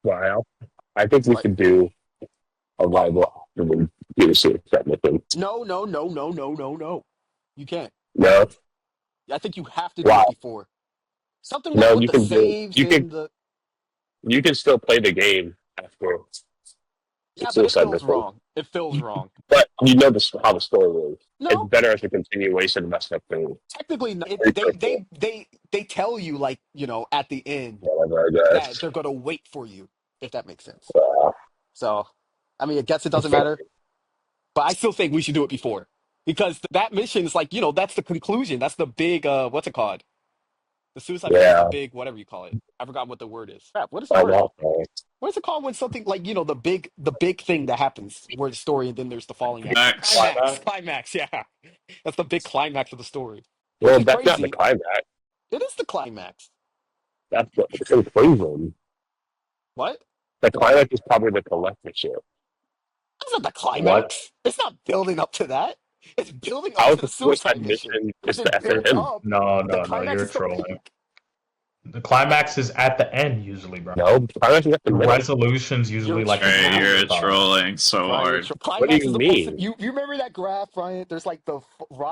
Wow. I think we Like, could do a rival after we do the suicide mission. no, no, no, no, no, no, no. You can't. No? I think you have to do it Wow. before. Something like No, with the saves and the. you can still play the game after the Yeah, but it suicide feels mission. wrong. It feels wrong. But you know how the story is. It's No, better as a continuation of that thing. technically, Very they tell you like at the end whatever, I that guess. they're gonna wait for you, if that makes sense. Uh, So, I mean, I guess it doesn't matter, but I still think we should do it before because that mission is like that's the conclusion. That's the big what's it called? The suicide mission is the yeah, big whatever you call it. I forgot what the word is. Crap, what is the I word? know. What is it called when something like the big thing that happens where the story and then there's the falling action? Max. Climax, yeah. That's the big climax of the story, which Well, is that's not the crazy. climax. It is the climax. That's the conclusion. What? The climax is probably the collectorship. That's not the What? climax. It's not building up to that. It's building up How is to the the suicide suicide mission. mission As is it the builds SNM? up, No, the no, no. climax You're is the trolling. peak. The climax is at the end usually, bro. No, the climax is at the The middle. resolution's You're usually like an trolling. afterthought. You're trolling so Brian, hard. What do climax you is supposed to. mean? You remember that graph, Brian? There's like the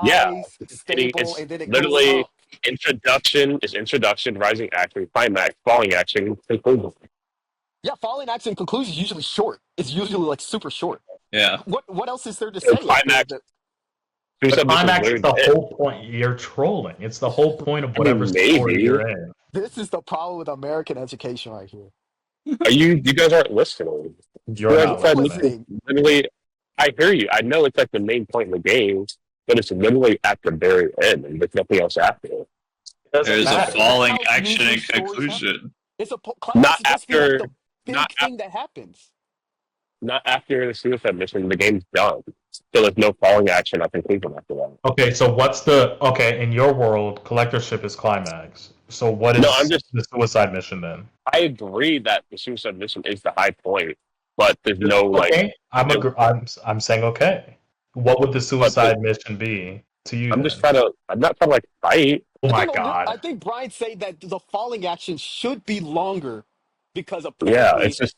Yeah, rise, stable, it's and then it goes literally up. introduction, rising action, climax, falling action, conclusion. Yeah, falling action conclusion is usually short. It's usually like super short. Yeah. What else is there to So say? Like climax, The suicide mission is climax is literally the the end. whole point. You're trolling. It's the whole point of I whatever mean, story maybe. you're in. this is the problem with American education right here. Are you? You guys aren't listening. You're not I'm Suicide mission listening. is listening. literally. I hear you. I know it's like the main point of the game, but it's literally at the very end, and there's nothing else after. It doesn't There's a matter. That's falling how action usually and stories happen. conclusion. Not Climax is supposed to be like after. the Not big thing that happens. Not after the suicide mission. The game's done. So there's no falling action or conclusion after that. Okay, so in your world, collectorship is climax. So what No, I'm is just. the suicide mission then? I agree that the suicide mission is the high point, but there's no like. Okay, I'm saying okay. What would the But suicide mission be to you I'm just then? trying to. I'm not trying to like fight. Oh my I god. think Brian say that the falling action should be longer because Yeah, it's apparently, just.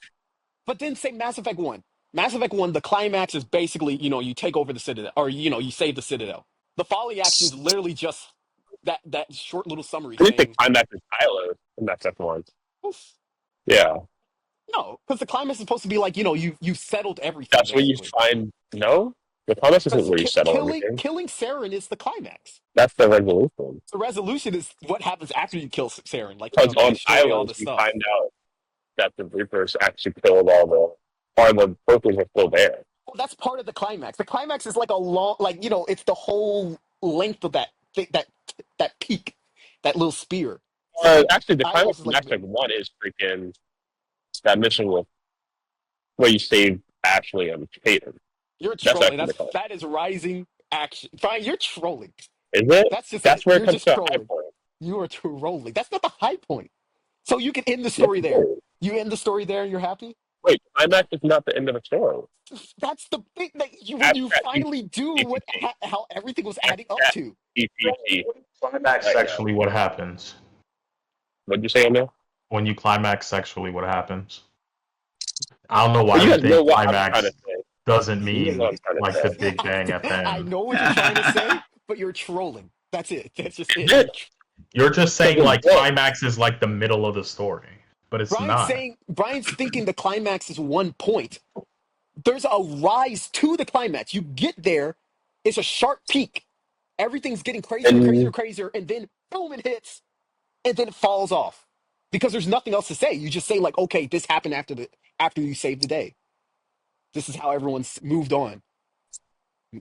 but then say Mass Effect 1. Mass Effect 1, the climax is basically, you take over the Citadel or you save the Citadel. The falling action is literally just that short little summary I think the saying, climax is Tyler, and that's F1. "Oof." Yeah, No, because the climax is supposed to be like, you settled everything that's where you basically. find. No, the climax isn't Because where you settle everything. killing Saren is the climax. That's the resolution. The resolution is what happens after you kill Saren. Like, Because they on destroy all the Islands, you stuff. find out that the Reapers actually killed or the Purples are still there. Well, that's part of the climax. The climax is like a long, like it's the whole length of that peak, that little spear. Actually, the climax Ilos is of like Mass Effect 1 is freaking that mission with where you save Ashley and Peyton. you're That's trolling. actually the climax. That is rising action. Fine, you're trolling. Is it? That's just That's it. where it You're comes just to a high trolling. point. You are trolling. That's not the high point. So you can end the Yes, story it there. is. You end the story there, and you're happy. Wait, climax is not the end of the story. That's the thing that when After you that, finally do how everything was adding up that to. EPG. Climax sexually, what happens? What'd you say, Emil? When you climax sexually, what happens? I don't know Well, why you you guys know think what I'm trying climax to say. doesn't You guys know what mean I'm trying to like the say. Big Bang at the I end. know what you're trying to say, but you're trolling. That's it. That's just Is it. it? You're just Because saying it like was. climax is like the middle of the story, but it's not. Brian's thinking the climax is one point. There's a rise to the climax. You get there, it's a sharp peak. Everything's getting crazier and crazier And and crazier, and then boom, it hits, and then it falls off because there's nothing else to say. You just say like, okay, this happened after you saved the day. This is how everyone's moved on.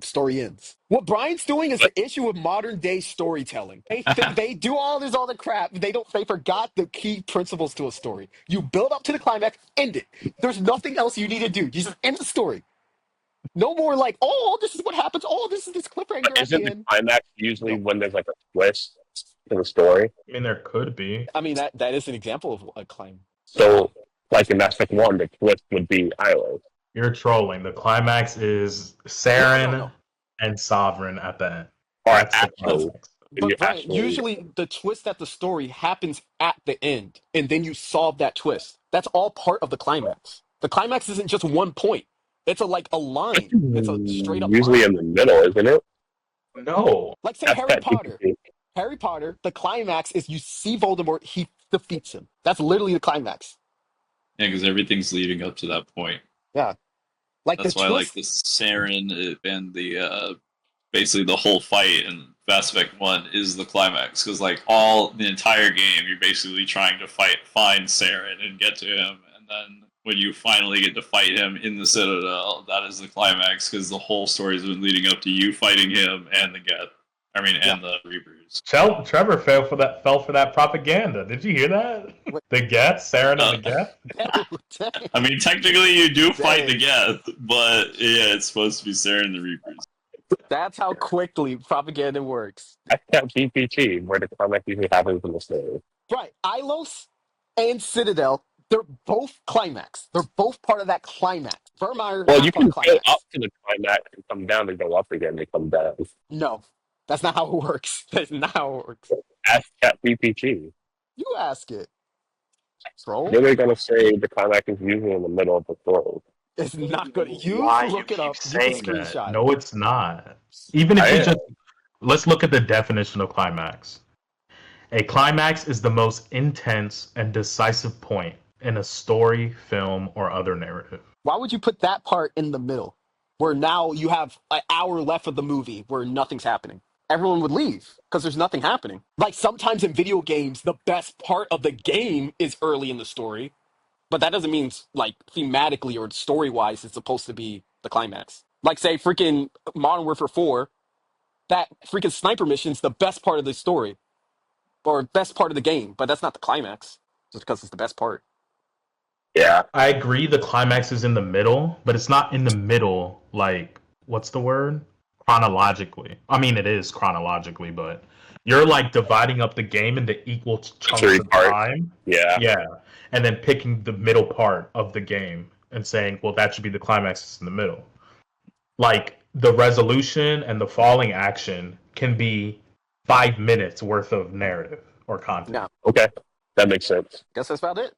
Story ends. What Brian's doing is but the issue with modern day storytelling. They do all this other crap. They forgot the key principles to a story. You build up to the climax, end it. There's nothing else you need to do. You just end the story. No more like, oh, this is what happens. Oh, this is this cliffhanger at isn't the the end. climax usually No, when there's like a twist in the story? I mean, there could be. I mean that is an example of a claim. So, like in Mass Effect 1, the twist would be Isla. You're trolling. The climax is No, no, Saren no. and Sovereign at the end. Or That's the actually, climax. and you But Brian, actually. usually the twist at the story happens at the end, and then you solve that twist. That's all part of the climax. The climax isn't just one point. It's like a line. It's a straight up Usually line. in the middle, isn't it? No. Like say That's Harry that Potter. Harry Potter, the climax is you see Voldemort, he defeats him. That's literally the climax. Yeah, because everything's leading up to that point. Yeah. Like the That's why, like, twist. the Saren and the basically the whole fight in Mass Effect 1 is the climax. Because, like, all the entire game, you're basically trying to find Saren and get to him. And then when you finally get to fight him in the Citadel, that is the climax. Because the whole story's been leading up to you fighting him and the Geth. Yeah. And the Reapers. Trevor fell for that propaganda. Did you hear that? What? The Geth, Saren and the Geth. Dang. I mean, technically, you do fight the Dang. Geth, but yeah, it's supposed to be Saren and the Reapers. That's how quickly propaganda works. That's that GPT where the climax usually happens in the story. Right. Ilos and Citadel, they're both climax. They're both part of that climax. Vermeer, Well, not you part can of go up climax. to the climax and come down and go up again and come down. No. That's not how it works. That's not how it works. Ask ChatGPT. You ask it. Troll? Then they're gonna say the climax is usually in the middle of the story. It's not good. You Why you look it keep up. You can saying that? screenshot. No, it's not. Even if I you am. just let's look at the definition of climax. A climax is the most intense and decisive point in a story, film, or other narrative. Why would you put that part in the middle where now you have an hour left of the movie where nothing's happening? Everyone would leave because there's nothing happening. Like sometimes in video games, the best part of the game is early in the story, but that doesn't mean like thematically or story wise it's supposed to be the climax. Like say freaking Modern Warfare 4, that freaking sniper mission's the best part of the story or best part of the game, but that's not the climax just because it's the best part. Yeah. I agree the climax is in the middle, but it's not in the middle like what's the word? Chronologically. I mean it is chronologically, but you're like dividing up the game into equal chunks Three of parts. time. Yeah. Yeah. And then picking the middle part of the game and saying, well, that should be the climax in the middle. Like the resolution and the falling action can be 5 minutes worth of narrative or content. Yeah, Okay. That makes sense. guess that's about it.